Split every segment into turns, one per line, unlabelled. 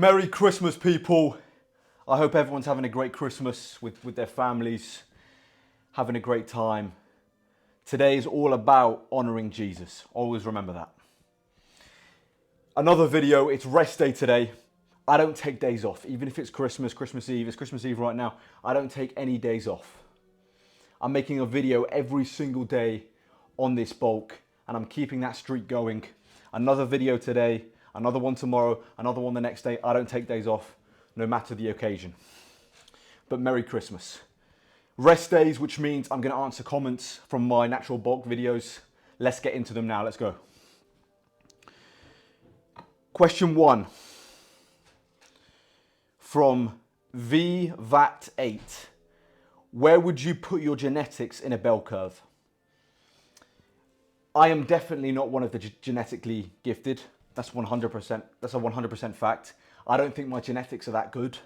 Merry Christmas, people. I hope everyone's having a great Christmas with their families, having a great time. Today is all about honouring Jesus. Always remember that. Another video, it's rest day today. I don't take days off, even if it's Christmas, Christmas Eve. It's Christmas Eve right now. I don't take any days off. I'm making a video every single day on this bulk, and I'm keeping that streak going. Another video today, another one tomorrow, another one the next day. I don't take days off, no matter the occasion. But Merry Christmas. Rest days, which means I'm going to answer comments from my natural bulk videos. Let's get into them now. Let's go. Question 1 from VVAT8. Where would you put your genetics in a bell curve? I am definitely not one of the genetically gifted. That's 100%. That's a 100% fact. I don't think my genetics are that good.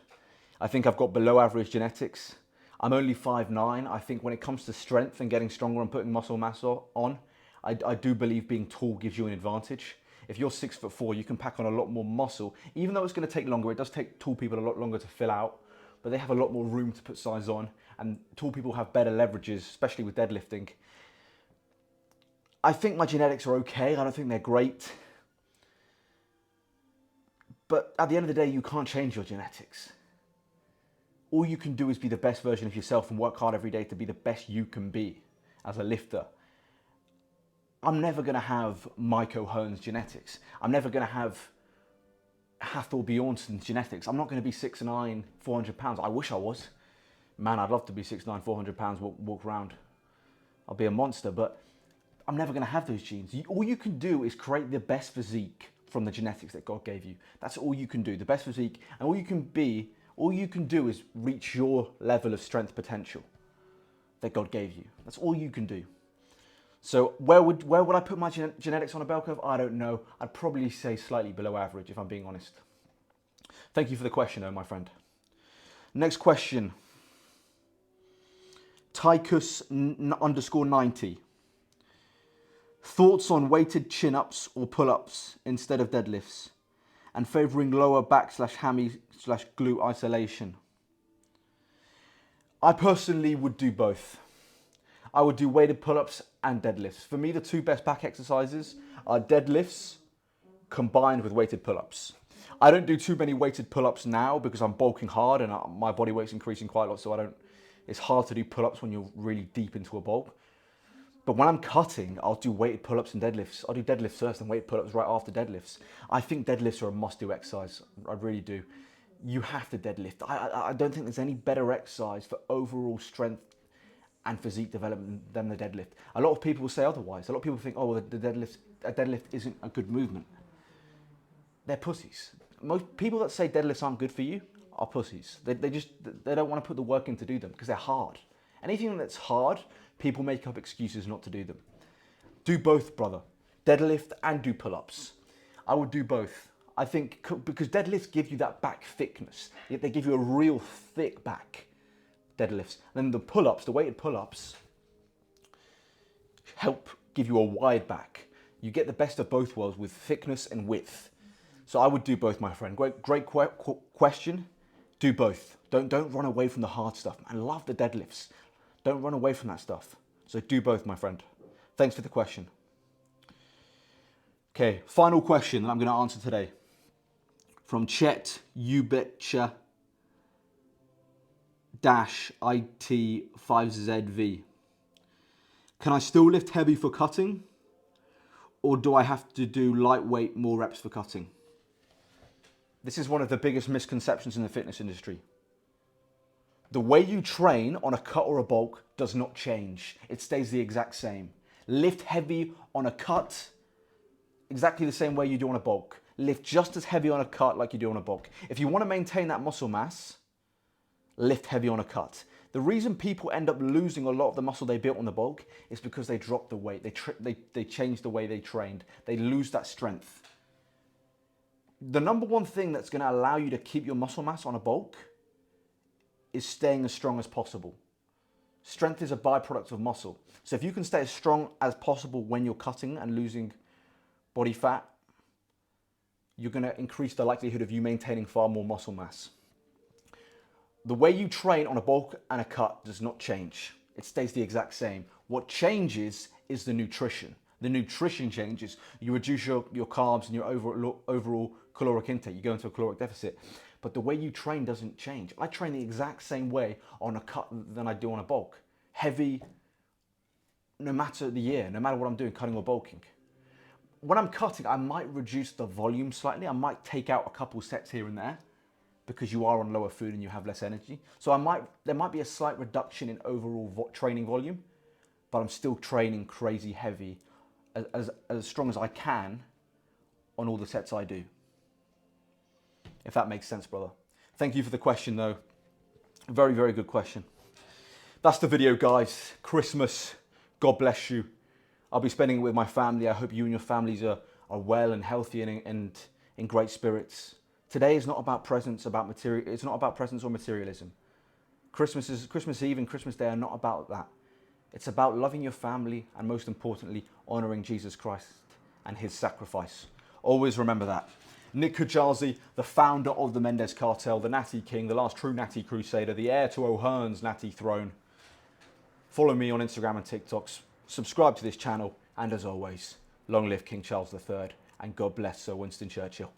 I think I've got below average genetics. I'm only 5'9". I think when it comes to strength and getting stronger and putting muscle mass on, I do believe being tall gives you an advantage. If you're 6'4", you can pack on a lot more muscle. Even though it's going to take longer, it does take tall people a lot longer to fill out, but they have a lot more room to put size on, and tall people have better leverages, especially with deadlifting. I think my genetics are okay. I don't think they're great. But at the end of the day, you can't change your genetics. All you can do is be the best version of yourself and work hard every day to be the best you can be as a lifter. I'm never going to have Mike O'Hearn's genetics. I'm never going to have Hathor Bjornson's genetics. I'm not going to be 6'9", 400 pounds. I wish I was. Man, I'd love to be 6'9", 400 pounds, walk around. I'll be a monster, but I'm never going to have those genes. All you can do is create the best physique from the genetics that God gave you. That's all you can do, the best physique. And all you can do is reach your level of strength potential that God gave you. That's all you can do. So where would I put my genetics on a bell curve? I don't know. I'd probably say slightly below average, if I'm being honest. Thank you for the question, though, my friend. Next question. Tychus _90. Thoughts on weighted chin-ups or pull-ups instead of deadlifts, and favouring lower back / hammy / glute isolation. I personally would do both. I would do weighted pull-ups and deadlifts. For me, the two best back exercises are deadlifts combined with weighted pull-ups. I don't do too many weighted pull-ups now because I'm bulking hard and my body weight's increasing quite a lot, so it's hard to do pull-ups when you're really deep into a bulk. But when I'm cutting, I'll do weighted pull-ups and deadlifts. I'll do deadlifts first and weighted pull-ups right after deadlifts. I think deadlifts are a must-do exercise. I really do. You have to deadlift. I don't think there's any better exercise for overall strength and physique development than the deadlift. A lot of people will say otherwise. A lot of people think, oh, well, a deadlift isn't a good movement. They're pussies. Most people that say deadlifts aren't good for you are pussies. They don't want to put the work in to do them because they're hard. Anything that's hard, people make up excuses not to do them. Do both, brother. Deadlift and do pull-ups. I would do both. I think because deadlifts give you that back thickness. They give you a real thick back, deadlifts. And then the pull-ups, the weighted pull-ups, help give you a wide back. You get the best of both worlds with thickness and width. So I would do both, my friend. Great question. Do both. Don't run away from the hard stuff. I love the deadlifts. Don't run away from that stuff. So do both, my friend. Thanks for the question. Okay, final question that I'm going to answer today. From Chet Ubetcha -IT5ZV. Can I still lift heavy for cutting? Or do I have to do lightweight, more reps for cutting? This is one of the biggest misconceptions in the fitness industry. The way you train on a cut or a bulk does not change. It stays the exact same. Lift heavy on a cut exactly the same way you do on a bulk. Lift just as heavy on a cut like you do on a bulk. If you want to maintain that muscle mass, lift heavy on a cut. The reason people end up losing a lot of the muscle they built on the bulk is because they dropped the weight. They changed the way they trained. They lose that strength. The number one thing that's going to allow you to keep your muscle mass on a bulk is staying as strong as possible. Strength is a byproduct of muscle. So if you can stay as strong as possible when you're cutting and losing body fat, you're going to increase the likelihood of you maintaining far more muscle mass. The way you train on a bulk and a cut does not change. It stays the exact same. What changes is the nutrition. The nutrition changes. You reduce your carbs and your overall caloric intake. You go into a caloric deficit. But the way you train doesn't change. I train the exact same way on a cut than I do on a bulk. Heavy, no matter the year, no matter what I'm doing, cutting or bulking. When I'm cutting, I might reduce the volume slightly. I might take out a couple sets here and there because you are on lower food and you have less energy. So there might be a slight reduction in overall training volume, but I'm still training crazy heavy, as strong as I can on all the sets I do. If that makes sense, brother. Thank you for the question, though. Very, very good question. That's the video, guys. Christmas. God bless you. I'll be spending it with my family. I hope you and your families are well and healthy and in great spirits. Today is not about presents, it's not about presents or materialism. Christmas Eve and Christmas Day are not about that. It's about loving your family and, most importantly, honoring Jesus Christ and his sacrifice. Always remember that. Nick Kujalzi, the founder of the Mendez Cartel, the Natty King, the last true Natty Crusader, the heir to O'Hearn's Natty throne. Follow me on Instagram and TikTok. Subscribe to this channel. And as always, long live King Charles III and God bless Sir Winston Churchill.